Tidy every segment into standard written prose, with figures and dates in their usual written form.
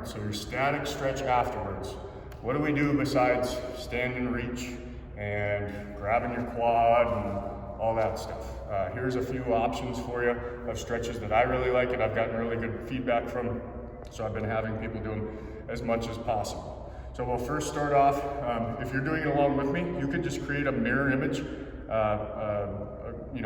right, so your static stretch afterwards. What do we do besides stand and reach and grabbing your quad and all that stuff? Here's a few options for you of stretches that I really like and I've gotten really good feedback from, so I've been having people do them as much as possible. So we'll first start off, if you're doing it along with me, you could just create a mirror image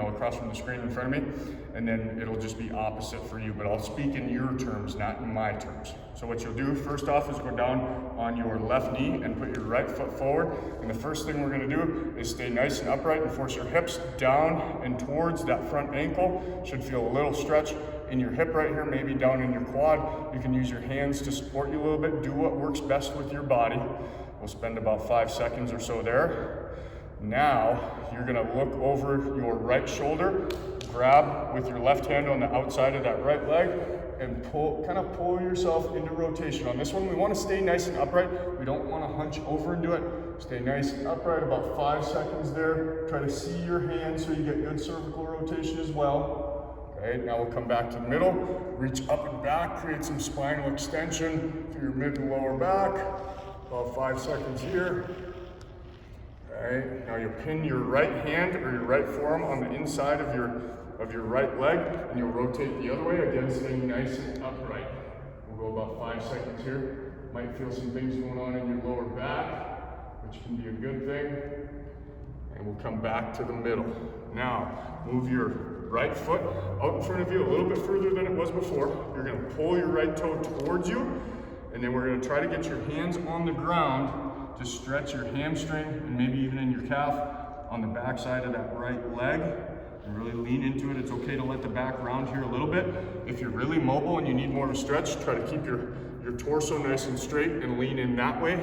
across from the screen in front of me, and then it'll just be opposite for you, but I'll speak in your terms, not in my terms. So what you'll do first off is go down on your left knee and put your right foot forward, and the first thing we're going to do is stay nice and upright and force your hips down and towards that front ankle. Should feel a little stretch in your hip right here, maybe down in your quad. You can use your hands to support you a little bit. Do what works best with your body. We'll spend about 5 seconds or so there. Now, you're gonna look over your right shoulder, grab with your left hand on the outside of that right leg, and kind of pull yourself into rotation. On this one, we wanna stay nice and upright. We don't wanna hunch over and do it. Stay nice and upright, about 5 seconds there. Try to see your hands so you get good cervical rotation as well. Okay, now we'll come back to the middle, reach up and back, create some spinal extension through your mid and lower back. About 5 seconds here. Alright, now you'll pin your right hand or your right forearm on the inside of your right leg, and you'll rotate the other way, again staying nice and upright. We'll go about 5 seconds here. Might feel some things going on in your lower back, which can be a good thing. And we'll come back to the middle. Now, move your right foot out in front of you a little bit further than it was before. You're gonna pull your right toe towards you, and then we're gonna try to get your hands on the ground to stretch your hamstring and maybe even in your calf on the back side of that right leg, and really lean into it. It's okay to let the back round here a little bit. If you're really mobile and you need more of a stretch, try to keep your torso nice and straight and lean in that way,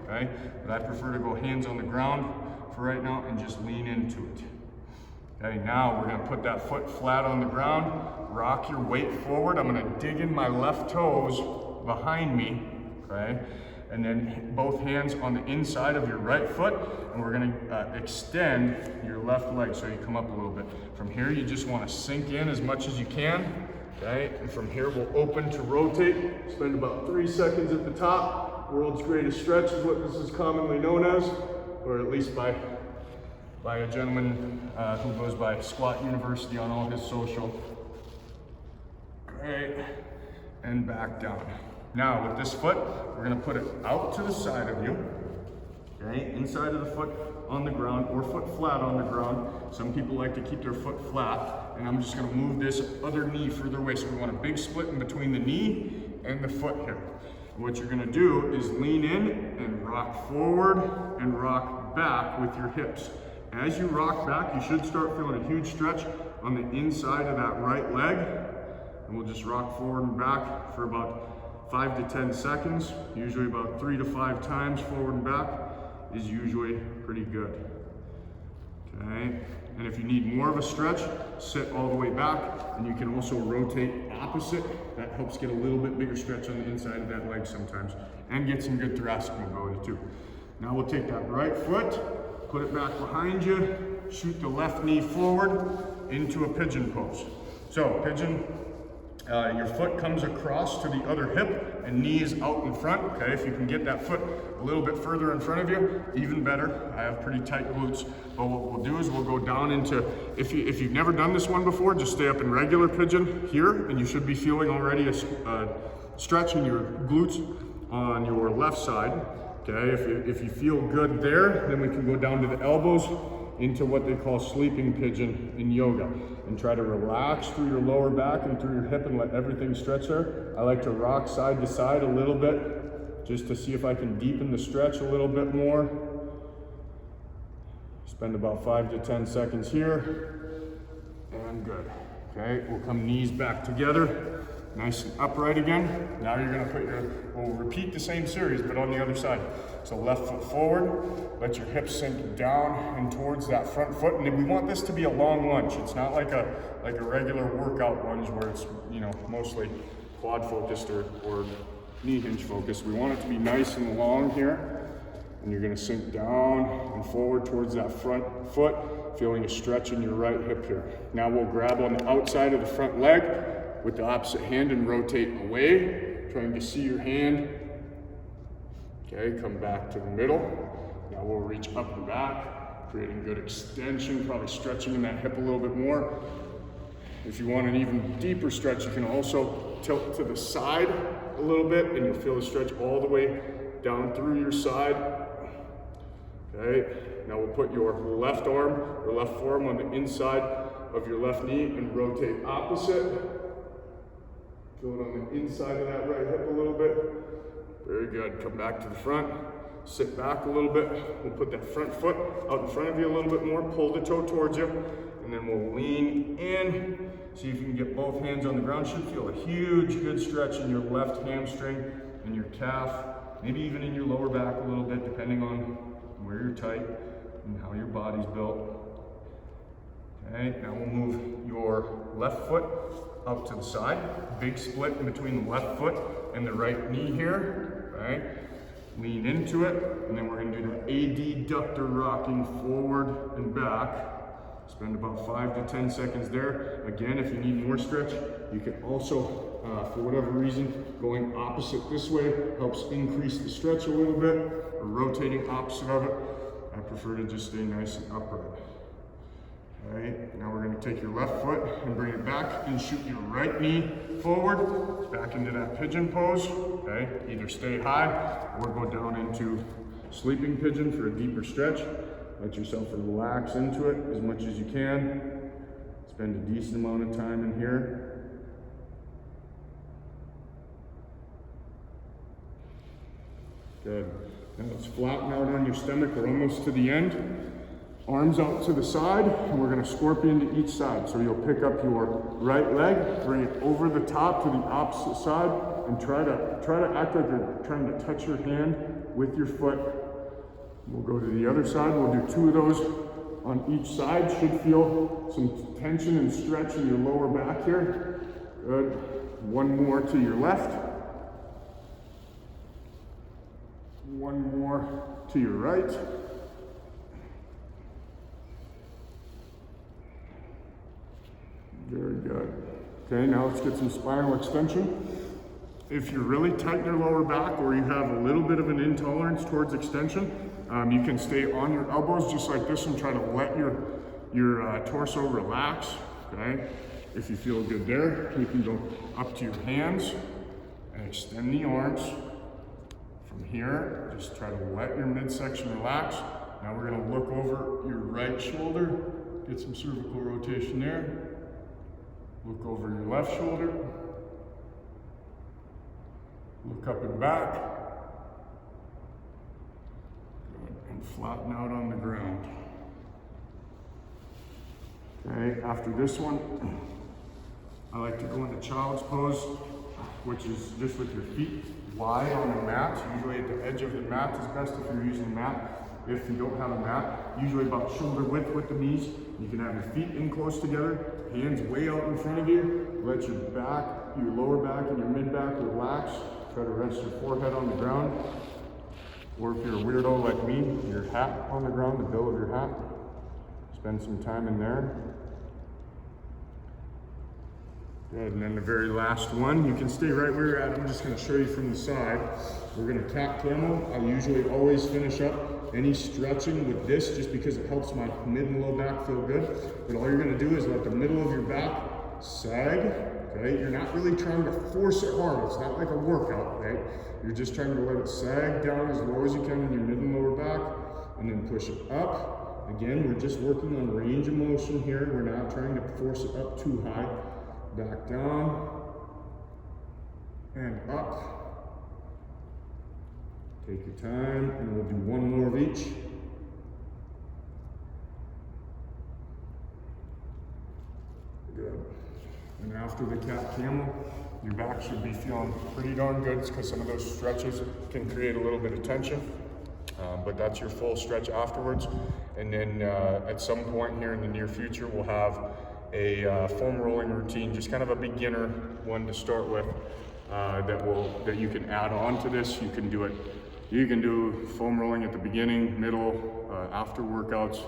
okay? But I prefer to go hands on the ground for right now and just lean into it. Okay, now we're gonna put that foot flat on the ground, rock your weight forward. I'm gonna dig in my left toes behind me, okay? And then both hands on the inside of your right foot, and we're gonna extend your left leg so you come up a little bit. From here, you just wanna sink in as much as you can, okay? And from here, we'll open to rotate. Spend about 3 seconds at the top. World's greatest stretch is what this is commonly known as, or at least by a gentleman who goes by Squat University on all his social. Great, and back down. Now with this foot, we're gonna put it out to the side of you, okay? Inside of the foot on the ground or foot flat on the ground. Some people like to keep their foot flat, and I'm just gonna move this other knee further away. So we want a big split in between the knee and the foot here. And what you're gonna do is lean in and rock forward and rock back with your hips. As you rock back, you should start feeling a huge stretch on the inside of that right leg. And we'll just rock forward and back for about 5 to 10 seconds, usually about 3 to 5 times forward and back is usually pretty good. Okay, and if you need more of a stretch, sit all the way back, and you can also rotate opposite. That helps get a little bit bigger stretch on the inside of that leg sometimes, and get some good thoracic mobility too. Now we'll take that right foot, put it back behind you, shoot the left knee forward into a pigeon pose. So pigeon, your foot comes across to the other hip and knee is out in front, okay? If you can get that foot a little bit further in front of you, even better. I have pretty tight glutes, but what we'll do is we'll go down into, if you've never done this one before, just stay up in regular pigeon here, and you should be feeling already a stretch in your glutes on your left side, okay? If you feel good there, then we can go down to the elbows into what they call sleeping pigeon in yoga, and try to relax through your lower back and through your hip and let everything stretch there. I like to rock side to side a little bit just to see if I can deepen the stretch a little bit more. Spend about 5 to 10 seconds here, and good. Okay, we'll come knees back together, nice and upright again. Now you're gonna we'll repeat the same series, but on the other side. So left foot forward, let your hips sink down and towards that front foot. And we want this to be a long lunge. It's not like a regular workout lunge where it's, mostly quad focused or knee hinge focused. We want it to be nice and long here. And you're gonna sink down and forward towards that front foot, feeling a stretch in your right hip here. Now we'll grab on the outside of the front leg with the opposite hand and rotate away trying to see your hand. Okay, come back to the middle. Now we'll reach up and back, creating good extension, probably stretching in that hip a little bit more. If you want an even deeper stretch, you can also tilt to the side a little bit and you'll feel the stretch all the way down through your side. Okay, now we'll put your left arm or left forearm on the inside of your left knee and rotate opposite. Feel it on the inside of that right hip a little bit. Very good. Come back to the front. Sit back a little bit. We'll put that front foot out in front of you a little bit more. Pull the toe towards you. And then we'll lean in. See if you can get both hands on the ground. Should feel a huge, good stretch in your left hamstring and your calf. Maybe even in your lower back a little bit, depending on where you're tight and how your body's built. Okay, now we'll move your left foot out to the side. Big split in between the left foot and the right knee here. Okay, lean into it, and then we're going to do the adductor rocking forward and back. Spend about 5 to 10 seconds there. Again, if you need more stretch, you can also, for whatever reason, going opposite this way helps increase the stretch a little bit, or rotating opposite of it. I prefer to just stay nice and upright. All right, now we're going to take your left foot and bring it back and shoot your right knee forward, back into that pigeon pose. Okay, either stay high or go down into sleeping pigeon for a deeper stretch. Let yourself relax into it as much as you can. Spend a decent amount of time in here. Good. Now let's flatten out on your stomach. We're almost to the end. Arms out to the side, and we're going to scorpion to each side. So you'll pick up your right leg, bring it over the top to the opposite side, and try to act like you're trying to touch your hand with your foot. We'll go to the other side. We'll do 2 of those on each side. Should feel some tension and stretch in your lower back here. Good. 1 more to your left. 1 more to your right. Very good. Okay, now let's get some spinal extension. If you're really tight in your lower back or you have a little bit of an intolerance towards extension, you can stay on your elbows just like this and try to let your torso relax. Okay, if you feel good there, you can go up to your hands and extend the arms. From here, just try to let your midsection relax. Now we're going to look over your right shoulder, get some cervical rotation there. Look over your left shoulder. Look up and back. Good. And flatten out on the ground. Okay, after this one, I like to go into child's pose, which is just with your feet wide on the mat. Usually at the edge of the mat is best if you're using a mat. If you don't have a mat, usually about shoulder width with the knees. You can have your feet in close together, hands way out in front of you. Let your back, your lower back and your mid back relax. Try to rest your forehead on the ground. Or if you're a weirdo like me, your hat on the ground, the bill of your hat. Spend some time in there. Good, and then the very last one, you can stay right where you're at. I'm just going to show you from the side. We're going to cat camel. I usually always finish up any stretching with this just because it helps my mid and low back feel good. But all you're going to do is let the middle of your back sag. Okay, you're not really trying to force it hard. It's not like a workout, right? You're just trying to let it sag down as low as you can in your mid and lower back, and then push it up. Again, we're just working on range of motion here. We're not trying to force it up too high. Back down and up. Take your time, and we'll do 1 more of each. Good. And after the cat camel, your back should be feeling pretty darn good because some of those stretches can create a little bit of tension. But that's your full stretch afterwards. And then at some point here in the near future, we'll have a foam rolling routine, just kind of a beginner one to start with, that you can add on to this. You can do it. You can do foam rolling at the beginning, middle, after workouts.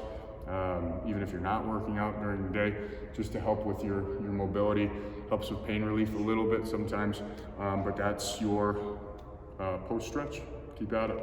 even if you're not working out during the day, just to help with your mobility. Helps with pain relief a little bit sometimes, but that's your post stretch. Keep at it.